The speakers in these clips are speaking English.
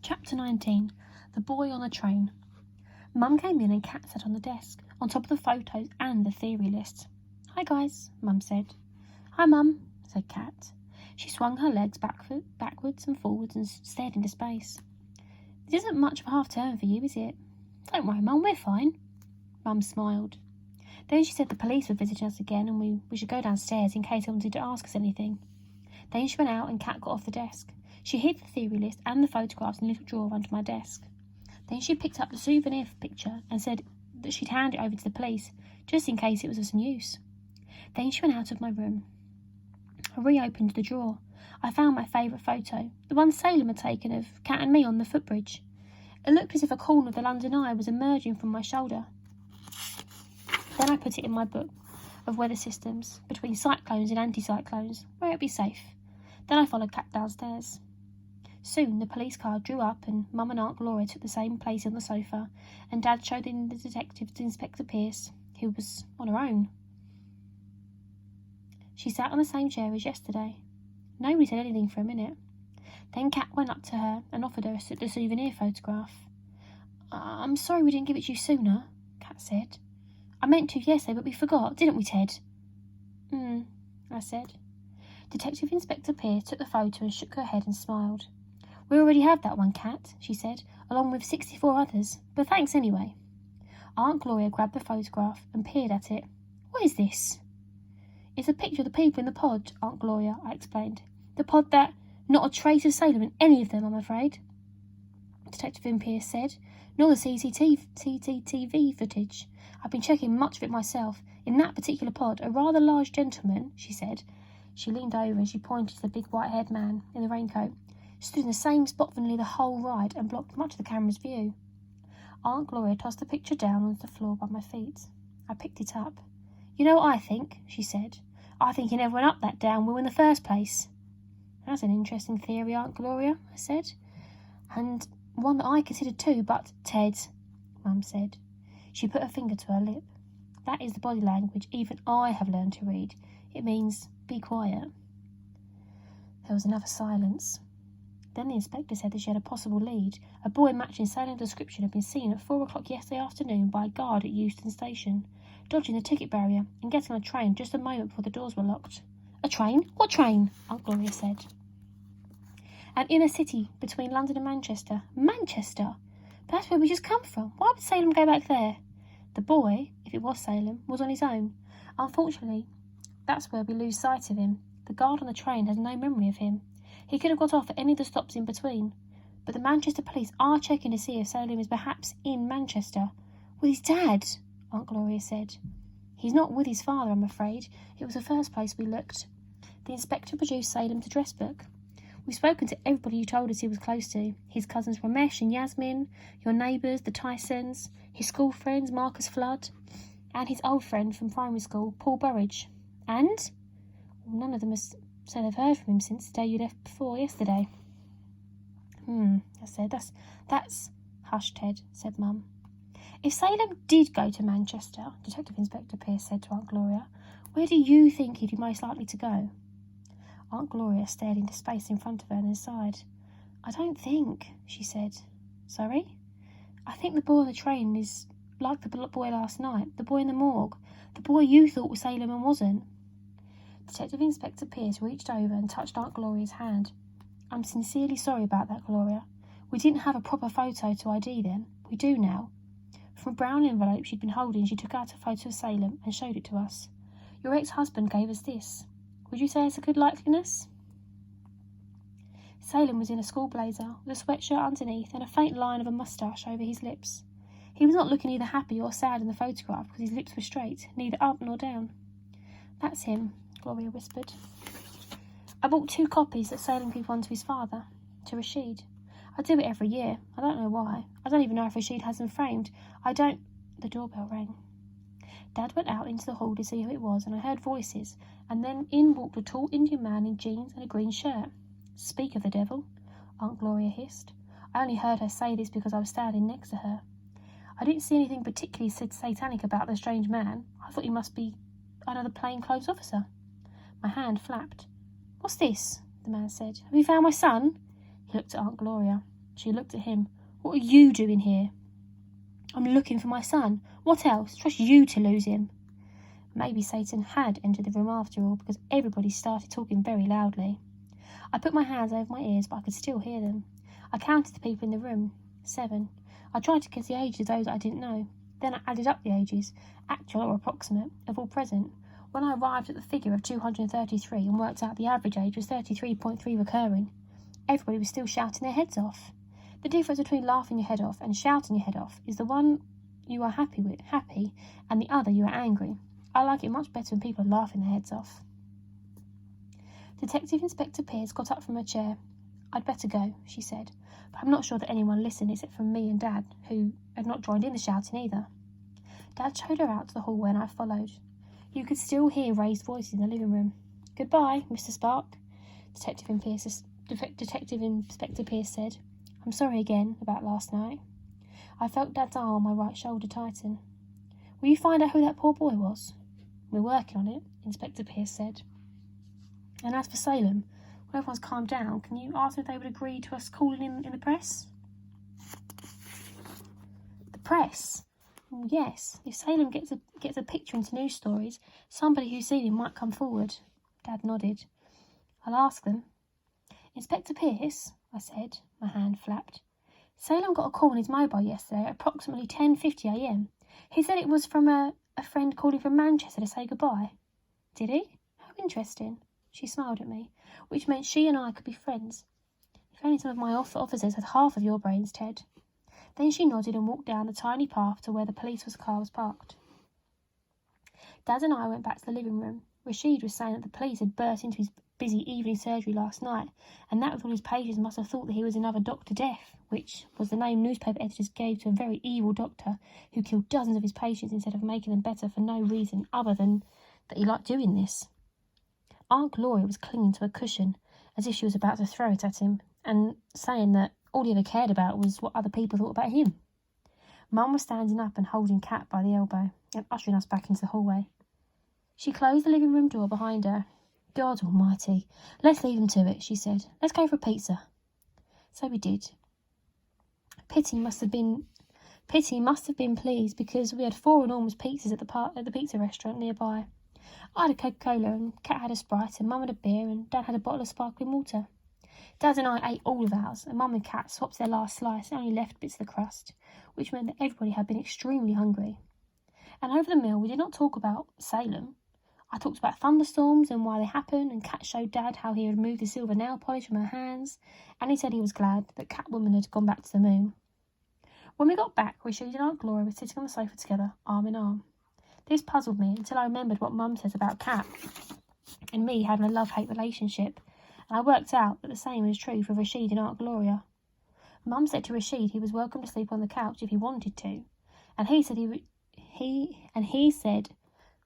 Chapter 19 The Boy on the Train. Mum came in and Kat sat on the desk, on top of the photos and the theory list. "Hi guys," Mum said. "Hi Mum," said Kat. She swung her legs backwards and forwards and stared into space. "This isn't much of a half-term for you, is it?" "Don't worry, Mum, we're fine." Mum smiled. Then she said the police were visiting us again and we should go downstairs in case they wanted to ask us anything. Then she went out and Kat got off the desk. She hid the theory list and the photographs in a little drawer under my desk. Then she picked up the souvenir picture and said that she'd hand it over to the police, just in case it was of some use. Then she went out of my room. I reopened the drawer. I found my favourite photo, the one Salem had taken of Kat and me on the footbridge. It looked as if a corner of the London Eye was emerging from my shoulder. Then I put it in my book of weather systems, between cyclones and anticyclones, where it'd be safe. Then I followed Kat downstairs. Soon the police car drew up and Mum and Aunt Gloria took the same place on the sofa, and Dad showed in the detective to Inspector Pierce, who was on her own. She sat on the same chair as yesterday. Nobody said anything for a minute. Then Kat went up to her and offered her the souvenir photograph. "I'm sorry we didn't give it to you sooner," Kat said. "I meant to yesterday, but we forgot, didn't we, Ted?" I said. Detective Inspector Pierce took the photo and shook her head and smiled. "We already have that one, Kat," she said, "along with 64 others, but thanks anyway." Aunt Gloria grabbed the photograph and peered at it. "What is this?" "It's a picture of the people in the pod, Aunt Gloria," I explained. "The pod that... not a trace of Salem in any of them, I'm afraid," Detective Pierce said. "Nor the CCTV footage. I've been checking much of it myself. In that particular pod, a rather large gentleman," she said. She leaned over and she pointed to the big white-haired man in the raincoat. Stood in the same spot for nearly the whole ride and blocked much of the camera's view. Aunt Gloria tossed the picture down onto the floor by my feet. I picked it up. "You know what I think?" she said. "I think he never went up that downwheel in the first place." "That's an interesting theory, Aunt Gloria," I said. "And one that I considered too, but Ted," Mum said. She put her finger to her lip. "That is the body language even I have learned to read. It means, be quiet." There was another silence. Then the inspector said that she had a possible lead. A boy matching Salem's description had been seen at 4 o'clock yesterday afternoon by a guard at Euston Station, dodging the ticket barrier and getting on a train just a moment before the doors were locked. "A train? What train?" Aunt Gloria said. "An inner city between London and Manchester." "Manchester? But that's where we just come from. Why would Salem go back there?" "The boy, if it was Salem, was on his own. Unfortunately, that's where we lose sight of him. The guard on the train has no memory of him. He could have got off at any of the stops in between. But the Manchester police are checking to see if Salem is perhaps in Manchester." "With his dad?" Aunt Gloria said. "He's not with his father, I'm afraid. It was the first place we looked." The inspector produced Salem's address book. "We've spoken to everybody you told us he was close to. His cousins Ramesh and Yasmin, your neighbours, the Tysons, his school friends Marcus Flood, and his old friend from primary school, Paul Burridge. And none of them has said they've heard from him since the day you left before yesterday." I said. That's... "Hush, Ted," said Mum. "If Salem did go to Manchester," Detective Inspector Pierce said to Aunt Gloria, "where do you think he'd be most likely to go?" Aunt Gloria stared into space in front of her and then sighed. "I don't think," she said. "Sorry?" "I think the boy on the train is like the boy last night, the boy in the morgue, the boy you thought was Salem and wasn't." Detective Inspector Pierce reached over and touched Aunt Gloria's hand. "I'm sincerely sorry about that, Gloria. We didn't have a proper photo to ID then. We do now." From a brown envelope she'd been holding, she took out a photo of Salem and showed it to us. "Your ex-husband gave us this. Would you say it's a good likeness?" Salem was in a school blazer, with a sweatshirt underneath and a faint line of a moustache over his lips. He was not looking either happy or sad in the photograph because his lips were straight, neither up nor down. "That's him," Gloria whispered. "I bought 2 copies that Salem gave one to his father, to Rashid. I do it every year. I don't know why. I don't even know if Rashid has them framed. I don't..." The doorbell rang. Dad went out into the hall to see who it was, and I heard voices, and then in walked a tall Indian man in jeans and a green shirt. "Speak of the devil," Aunt Gloria hissed. I only heard her say this because I was standing next to her. I didn't see anything particularly satanic about the strange man. I thought he must be another plainclothes officer. My hand flapped. "What's this?" the man said. "Have you found my son?" He looked at Aunt Gloria. She looked at him. "What are you doing here?" "I'm looking for my son. What else? Trust you to lose him." Maybe Satan had entered the room after all, because everybody started talking very loudly. I put my hands over my ears, but I could still hear them. I counted the people in the room. 7. I tried to guess the ages of those I didn't know. Then I added up the ages, actual or approximate, of all present. When I arrived at the figure of 233 and worked out the average age was 33.3 recurring, everybody was still shouting their heads off. The difference between laughing your head off and shouting your head off is the one you are happy, and the other you are angry. I like it much better when people are laughing their heads off. Detective Inspector Pierce got up from her chair. "I'd better go," she said, but I'm not sure that anyone listened except from me and Dad, who had not joined in the shouting either. Dad showed her out to the hallway and I followed. You could still hear raised voices in the living room. "Goodbye, Mr. Spark," Detective Inspector Pierce said. "I'm sorry again about last night." I felt Dad's arm on my right shoulder tighten. "Will you find out who that poor boy was?" "We're working on it," Inspector Pierce said. "And as for Salem, when everyone's calmed down, can you ask them if they would agree to us calling in the press?" "The press?" "Well, yes. If Salem gets a picture into news stories, somebody who's seen him might come forward." Dad nodded. "I'll ask them." "Inspector Pierce," I said. My hand flapped. "Salem got a call on his mobile yesterday at approximately 10:50 a.m. He said it was from a friend calling from Manchester to say goodbye." "Did he? How interesting." She smiled at me, which meant she and I could be friends. "If only some of my officers had half of your brains, Ted." Then she nodded and walked down the tiny path to where the police car was parked. Dad and I went back to the living room. Rashid was saying that the police had burst into his busy evening surgery last night, and that with all his patients must have thought that he was another Dr. Death, which was the name newspaper editors gave to a very evil doctor who killed dozens of his patients instead of making them better for no reason other than that he liked doing this. Aunt Gloria was clinging to a cushion as if she was about to throw it at him, and saying that all he ever cared about was what other people thought about him. Mum was standing up and holding Kat by the elbow and ushering us back into the hallway. She closed the living room door behind her. "God almighty, let's leave them to it," she said. "Let's go for a pizza." So we did. Pity must have been pleased because we had 4 enormous pizzas at the pizza restaurant nearby. I had a Coca-Cola and Kat had a Sprite and Mum had a beer and Dad had a bottle of sparkling water. Dad and I ate all of ours, and Mum and Kat swapped their last slice and only left bits of the crust, which meant that everybody had been extremely hungry. And over the meal we did not talk about Salem. I talked about thunderstorms and why they happen, and Kat showed Dad how he had removed the silver nail polish from her hands, and he said he was glad that Catwoman had gone back to the moon. When we got back, Rashid and Aunt Gloria were sitting on the sofa together, arm in arm. This puzzled me until I remembered what Mum says about Kat and me having a love-hate relationship, and I worked out that the same was true for Rashid and Aunt Gloria. Mum said to Rashid he was welcome to sleep on the couch if he wanted to, and he said he said,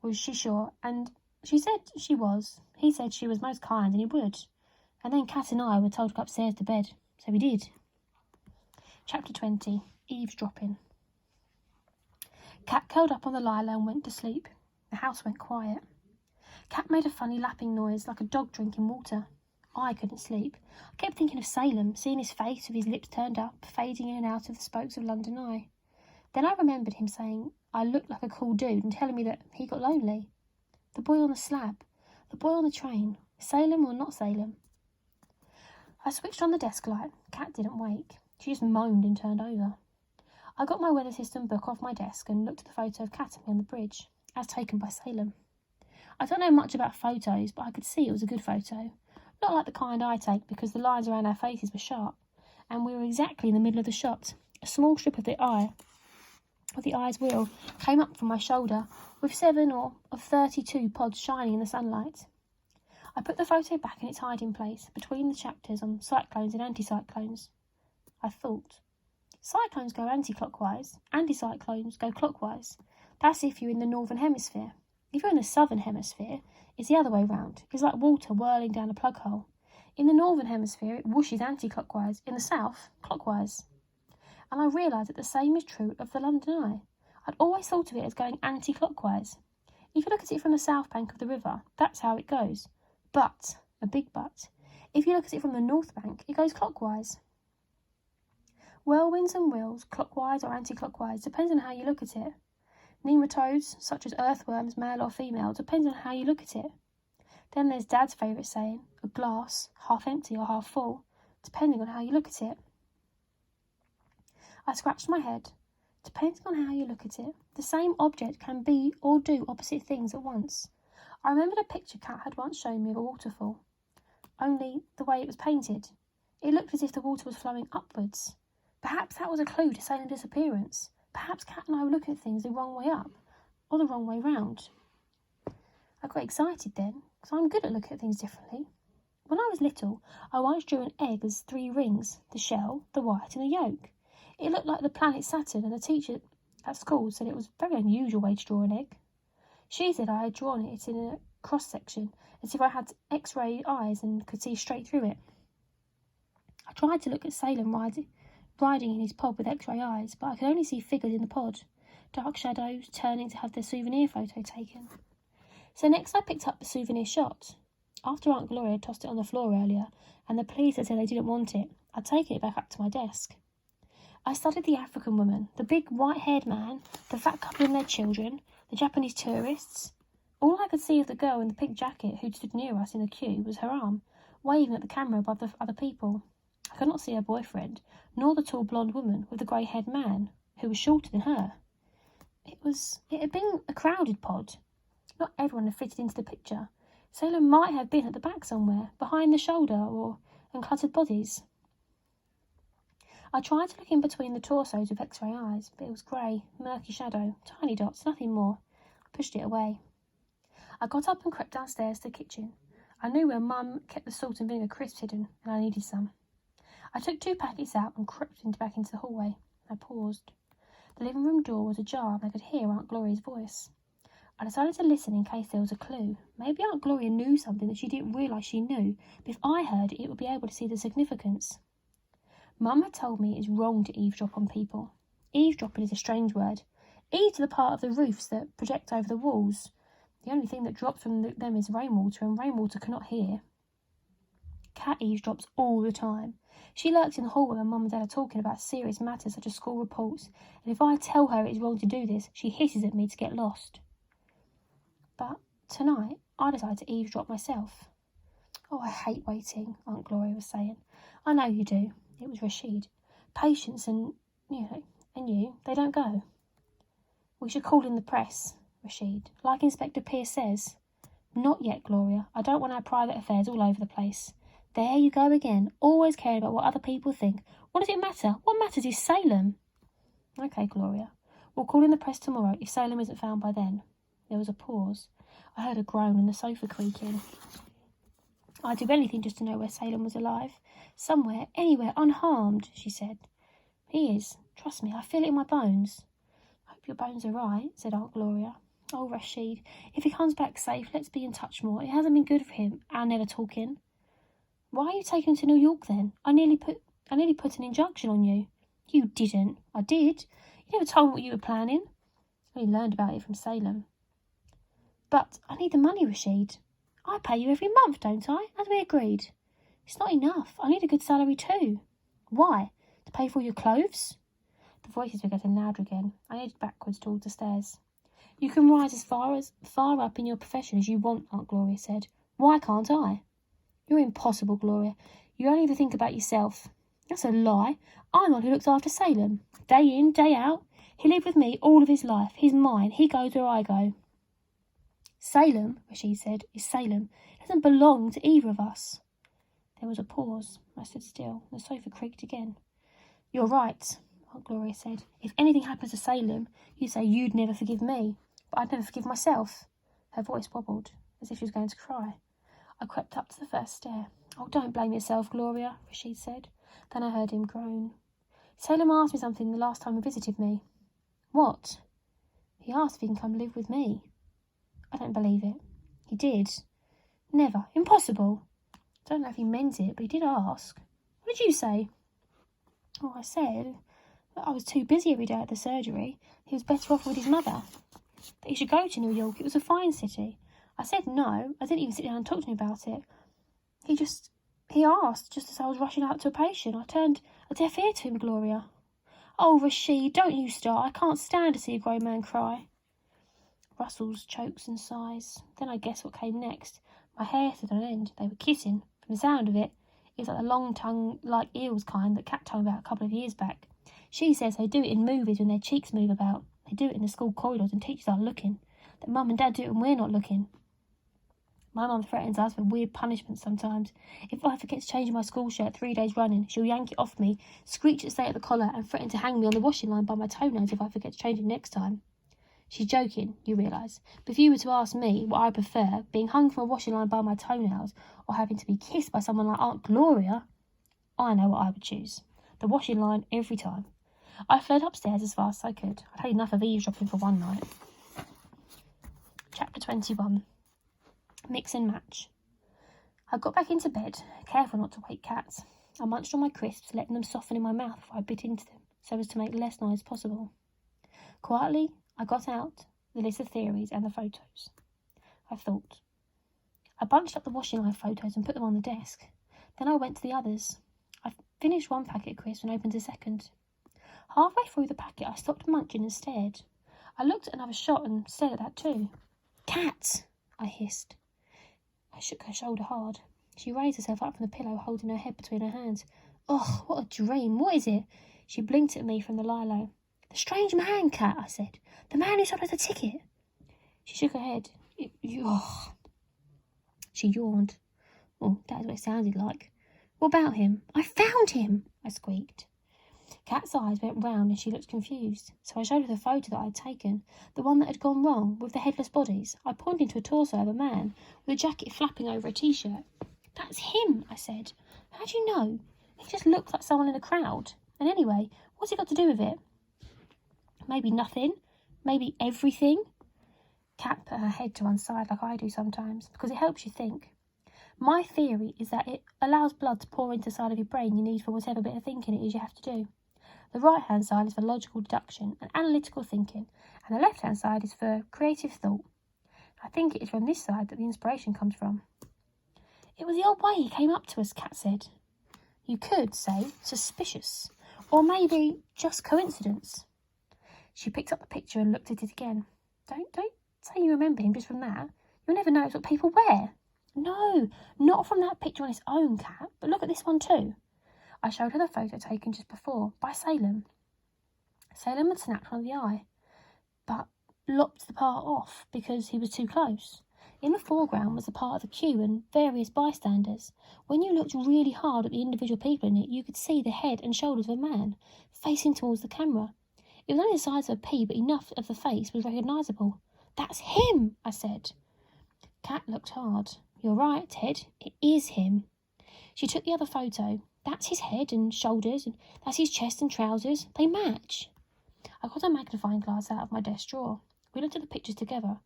was she sure? And she said she was. He said she was most kind and he would. And then Kat and I were told to go upstairs to bed, so we did. Chapter 20. Eavesdropping. Kat curled up on the lilac and went to sleep. The house went quiet. Kat made a funny lapping noise like a dog drinking water. I couldn't sleep. I kept thinking of Salem, seeing his face with his lips turned up, fading in and out of the spokes of London Eye. Then I remembered him saying I looked like a cool dude and telling me that he got lonely. The boy on the slab. The boy on the train. Salem or not Salem? I switched on the desk light. Kat didn't wake. She just moaned and turned over. I got my weather system book off my desk and looked at the photo of Kat and me on the bridge, as taken by Salem. I don't know much about photos, but I could see it was a good photo. Not like the kind I take, because the lines around our faces were sharp, and we were exactly in the middle of the shot. A small strip of the eye's wheel came up from my shoulder, with 7 of 32 pods shining in the sunlight. I put the photo back in its hiding place, between the chapters on cyclones and anticyclones. I thought, cyclones go anti-clockwise, anticyclones go clockwise. That's if you're in the northern hemisphere. If you're in the southern hemisphere, it's the other way round. It's like water whirling down a plug hole. In the northern hemisphere, it whooshes anti-clockwise. In the south, clockwise. And I realised that the same is true of the London Eye. I'd always thought of it as going anti-clockwise. If you look at it from the south bank of the river, that's how it goes. But, a big but, if you look at it from the north bank, it goes clockwise. Whirlwinds and wheels, clockwise or anti-clockwise, depends on how you look at it. Nematodes, such as earthworms, male or female, depends on how you look at it. Then there's Dad's favourite saying, a glass, half empty or half full, depending on how you look at it. I scratched my head. Depending on how you look at it, the same object can be or do opposite things at once. I remembered a picture Kat had once shown me of a waterfall, only the way it was painted. It looked as if the water was flowing upwards. Perhaps that was a clue to Salem's disappearance. Perhaps Kat and I were looking at things the wrong way up, or the wrong way round. I got excited then, because I'm good at looking at things differently. When I was little, I once drew an egg as 3 rings, the shell, the white and the yolk. It looked like the planet Saturn, and the teacher at school said it was a very unusual way to draw an egg. She said I had drawn it in a cross-section, as if I had X-ray eyes and could see straight through it. I tried to look at Salem riding in his pod with X-ray eyes, but I could only see figures in the pod, dark shadows turning to have their souvenir photo taken. So next I picked up the souvenir shot. After Aunt Gloria had tossed it on the floor earlier, and the police had said they didn't want it, I'd taken it back up to my desk. I studied the African woman, the big white-haired man, the fat couple and their children, the Japanese tourists. All I could see of the girl in the pink jacket who'd stood near us in the queue was her arm, waving at the camera above the other people. I could not see her boyfriend, nor the tall blonde woman with the grey-haired man, who was shorter than her. It had been a crowded pod. Not everyone had fitted into the picture. Salem might have been at the back somewhere, behind the shoulder and cluttered bodies. I tried to look in between the torsos with X-ray eyes, but it was grey, murky shadow, tiny dots, nothing more. I pushed it away. I got up and crept downstairs to the kitchen. I knew where Mum kept the salt and vinegar crisps hidden, and I needed some. I took 2 packets out and crept back into the hallway. I paused. The living room door was ajar and I could hear Aunt Gloria's voice. I decided to listen in case there was a clue. Maybe Aunt Gloria knew something that she didn't realise she knew, but if I heard it, would be able to see the significance. Mum had told me it's wrong to eavesdrop on people. Eavesdropping is a strange word. Eave to the part of the roofs that project over the walls. The only thing that drops from them is rainwater, and rainwater cannot hear. Kat eavesdrops all the time. She lurks in the hall when Mum and Dad are talking about serious matters such as school reports, and if I tell her it's wrong to do this, she hisses at me to get lost. But tonight, I decided to eavesdrop myself. Oh, I hate waiting, Aunt Gloria was saying. I know you do. It was Rashid. Patience and you, they don't go. We should call in the press, Rashid. Like Inspector Pierce says. Not yet, Gloria. I don't want our private affairs all over the place. There you go again, always caring about what other people think. What does it matter? What matters is Salem. Okay, Gloria. We'll call in the press tomorrow if Salem isn't found by then. There was a pause. I heard a groan and the sofa creaking. I'd do anything just to know where Salem was alive. Somewhere, anywhere, unharmed, she said. He is. Trust me, I feel it in my bones. I hope your bones are right, said Aunt Gloria. Oh, Rashid, if he comes back safe, let's be in touch more. It hasn't been good for him, our never talking. Why are you taking him to New York then? I nearly put an injunction on you. You didn't. I did. You never told me what you were planning. I only learned about it from Salem. But I need the money, Rashid. I pay you every month, don't I? As we agreed. It's not enough. I need a good salary too. Why? To pay for all your clothes? The voices were getting louder again. I edged backwards towards the stairs. You can rise as far up in your profession as you want, Aunt Gloria said. Why can't I? You're impossible, Gloria. You only ever think about yourself. That's a lie. I'm the one who looks after Salem. Day in, day out. He lived with me all of his life. He's mine. He goes where I go. Salem, Rashid said, is Salem. It doesn't belong to either of us. There was a pause. I stood still. The sofa creaked again. You're right, Aunt Gloria said. If anything happens to Salem, you say you'd never forgive me, but I'd never forgive myself. Her voice wobbled, as if she was going to cry. I crept up to the first stair. Oh, don't blame yourself, Gloria, Rashid said. Then I heard him groan. Salem asked me something the last time he visited me. What? He asked if he can come live with me. I don't believe it. He did. Never. Impossible. I don't know if he meant it, but he did ask. What did you say? Oh, I said that I was too busy every day at the surgery. He was better off with his mother. That he should go to New York. It was a fine city. I said no. I didn't even sit down and talk to him about it. He asked just as I was rushing out to a patient. I turned a deaf ear to him, Gloria. Oh, Rashid, don't you start. I can't stand to see a grown man cry. Russell's chokes and sighs. Then I guess what came next. My hair stood on end. They were kissing. From the sound of it, it was like the long tongue, like eels kind that Kat told me about a couple of years back. She says they do it in movies when their cheeks move about. They do it in the school corridors and teachers aren't looking. That mum and dad do it when we're not looking. My mum threatens us with weird punishments sometimes. If I forget to change my school shirt 3 days running, she'll yank it off me, screech at stay at the collar, and threaten to hang me on the washing line by my toenails if I forget to change it next time. She's joking, you realise. But if you were to ask me what I prefer, being hung from a washing line by my toenails or having to be kissed by someone like Aunt Gloria, I know what I would choose. The washing line every time. I fled upstairs as fast as I could. I'd had enough of eavesdropping for one night. Chapter 21. Mix and Match. I got back into bed, careful not to wake Kat. I munched on my crisps, letting them soften in my mouth before I bit into them, so as to make less noise possible. Quietly, I got out the list of theories and the photos. I thought. I bunched up the washing line photos and put them on the desk. Then I went to the others. I finished one packet of crisps and opened a second. Halfway through the packet, I stopped munching and stared. I looked at another shot and stared at that too. Kat! I hissed. I shook her shoulder hard. She raised herself up from the pillow, holding her head between her hands. Oh, what a dream! What is it? She blinked at me from the lilo. The strange man, Kat, I said. The man who sold us the ticket. She shook her head. She yawned. Oh, that is what it sounded like. What about him? I found him, I squeaked. Kat's eyes went round and she looked confused, so I showed her the photo that I had taken, the one that had gone wrong, with the headless bodies. I pointed to a torso of a man, with a jacket flapping over a t-shirt. That's him, I said. How do you know? He just looked like someone in the crowd. And anyway, what's it got to do with it? Maybe nothing. Maybe everything. Kat put her head to one side like I do sometimes, because it helps you think. My theory is that it allows blood to pour into the side of your brain you need for whatever bit of thinking it is you have to do. The right-hand side is for logical deduction and analytical thinking, and the left-hand side is for creative thought. I think it is from this side that the inspiration comes from. It was the old way he came up to us, Kat said. You could say suspicious, or maybe just coincidence. She picked up the picture and looked at it again. Don't say you remember him just from that. You'll never notice what people wear. No, not from that picture on its own, Kat, but look at this one too. I showed her the photo taken just before, by Salem. Salem had snapped one of the eye, but lopped the part off because he was too close. In the foreground was a part of the queue and various bystanders. When you looked really hard at the individual people in it, you could see the head and shoulders of a man, facing towards the camera. It was only the size of a pea, but enough of the face was recognisable. That's him, I said. Kat looked hard. You're right, Ted. It is him. She took the other photo. That's his head and shoulders, and that's his chest and trousers. They match. I got a magnifying glass out of my desk drawer. We looked at the pictures together.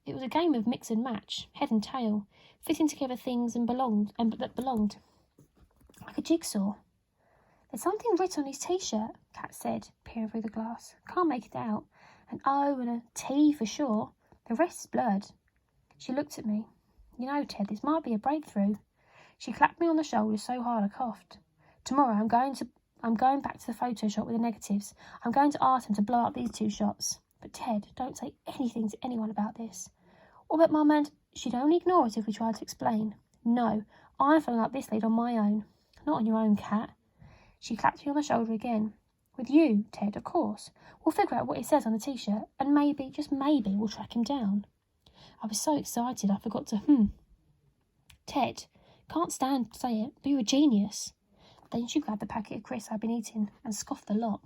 It was a game of mix and match, head and tail, fitting together things that belonged. Like a jigsaw. There's something written on his t-shirt, Kat said, peering through the glass. Can't make it out. An O and a T for sure. The rest's blurred. She looked at me. You know, Ted, this might be a breakthrough. She clapped me on the shoulder so hard I coughed. Tomorrow I'm going back to the photo shop with the negatives. I'm going to ask him to blow up these 2 shots. But Ted, don't say anything to anyone about this. What about Mum and... She'd only ignore us if we tried to explain. No, I'm following up this lead on my own. Not on your own, Kat. She clapped me on the shoulder again. With you, Ted, of course. We'll figure out what it says on the t-shirt, and maybe, just maybe, we'll track him down. I was so excited I forgot to Ted, can't stand to say it, but you're a genius. Then she grabbed the packet of crisps I'd been eating and scoffed a lot.